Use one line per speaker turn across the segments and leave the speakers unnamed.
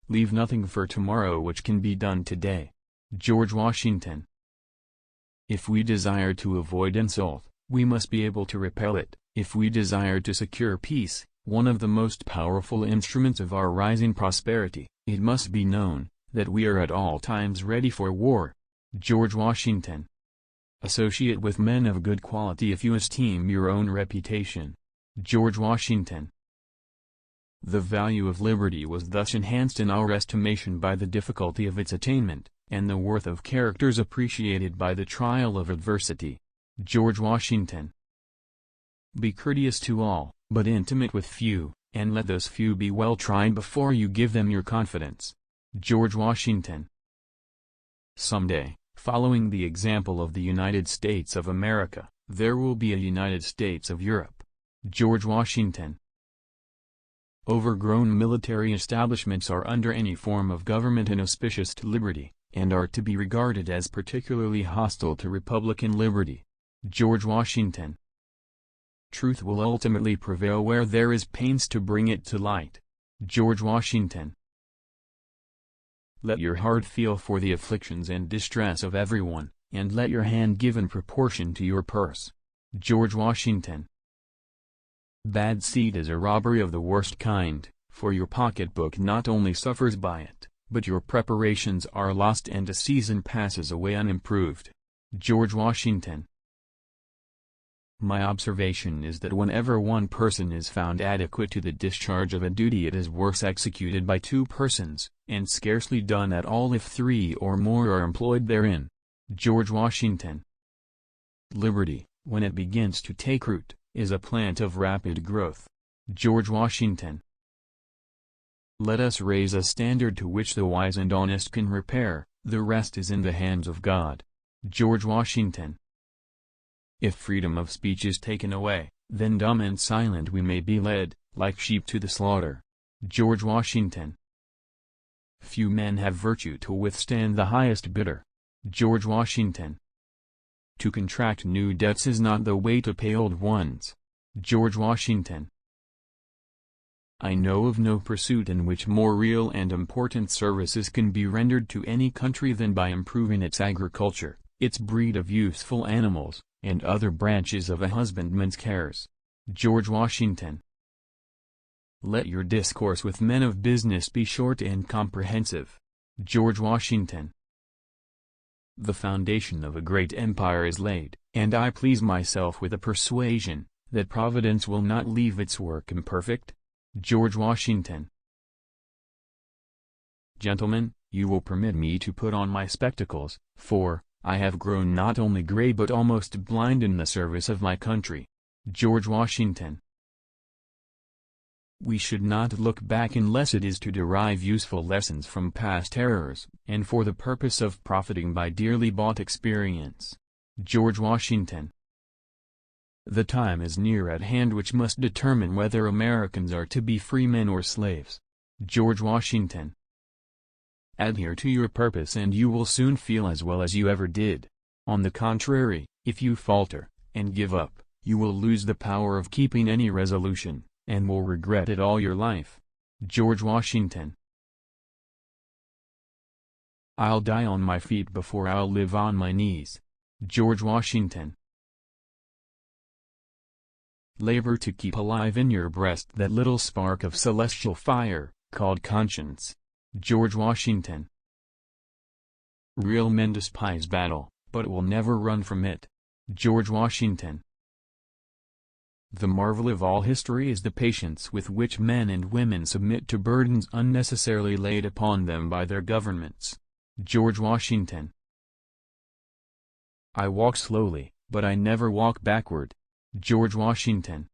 Leave nothing for tomorrow which can be done today. George Washington. If we desire to avoid insult, we must be able to repel it. If we desire to secure peace, one of the most powerful instruments of our rising prosperity, it must be known that we are at all times ready for war. George Washington. Associate with men of good quality if you esteem your own reputation. George Washington. The value of liberty was thus enhanced in our estimation by the difficulty of its attainment, and the worth of characters appreciated by the trial of adversity. George Washington. Be courteous to all, but intimate with few, and let those few be well tried before you give them your confidence. George Washington. Someday, following the example of the United States of America, there will be a United States of Europe. George Washington. Overgrown military establishments are under any form of government inauspicious to liberty, and are to be regarded as particularly hostile to republican liberty. George Washington. Truth will ultimately prevail where there is pains to bring it to light. George Washington. Let your heart feel for the afflictions and distress of everyone, and let your hand give in proportion to your purse. George Washington. Bad seed is a robbery of the worst kind, for your pocketbook not only suffers by it, but your preparations are lost and a season passes away unimproved. George Washington. My observation is that whenever one person is found adequate to the discharge of a duty, it is worse executed by two persons, and scarcely done at all if three or more are employed therein. George Washington. Liberty, when it begins to take root, is a plant of rapid growth. George Washington. Let us raise a standard to which the wise and honest can repair, the rest is in the hands of God. George Washington. If freedom of speech is taken away, then dumb and silent we may be led, like sheep to the slaughter. George Washington. Few men have virtue to withstand the highest bidder. George Washington. To contract new debts is not the way to pay old ones. George Washington. I know of no pursuit in which more real and important services can be rendered to any country than by improving its agriculture, its breed of useful animals, and other branches of a husbandman's cares. George Washington. Let your discourse with men of business be short and comprehensive. George Washington. The foundation of a great empire is laid, and I please myself with a persuasion, that Providence will not leave its work imperfect. George Washington. Gentlemen, you will permit me to put on my spectacles, for I have grown not only gray but almost blind in the service of my country. George Washington. We should not look back unless it is to derive useful lessons from past errors, and for the purpose of profiting by dearly bought experience. George Washington. The time is near at hand which must determine whether Americans are to be free men or slaves. George Washington. Adhere to your purpose and you will soon feel as well as you ever did. On the contrary, if you falter, and give up, you will lose the power of keeping any resolution, and will regret it all your life. George Washington. I'll die on my feet before I'll live on my knees. George Washington. Labor to keep alive in your breast that little spark of celestial fire, called conscience. George Washington. Real men despise battle, but will never run from it. George Washington. The marvel of all history is the patience with which men and women submit to burdens unnecessarily laid upon them by their governments. George Washington. I walk slowly, but I never walk backward. George Washington.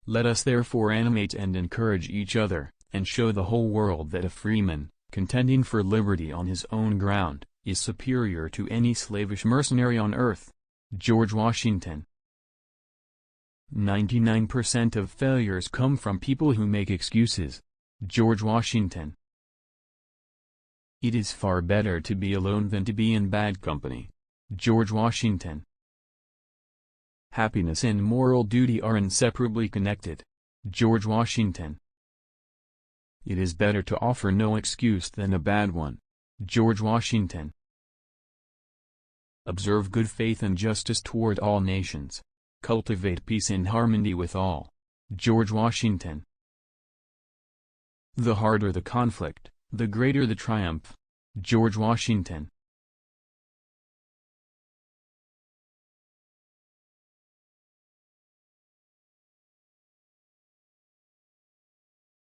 Let us therefore animate and encourage each other, and show the whole world that a freeman, contending for liberty on his own ground, is superior to any slavish mercenary on earth. George Washington. 99% of failures come from people who make excuses. George Washington. It is far better to be alone than to be in bad company. George Washington. Happiness and moral duty are inseparably connected. George Washington. It is better to offer no excuse than a bad one. George Washington. Observe good faith and justice toward all nations. Cultivate peace and harmony with all. George Washington. The harder the conflict, the greater the triumph. George Washington.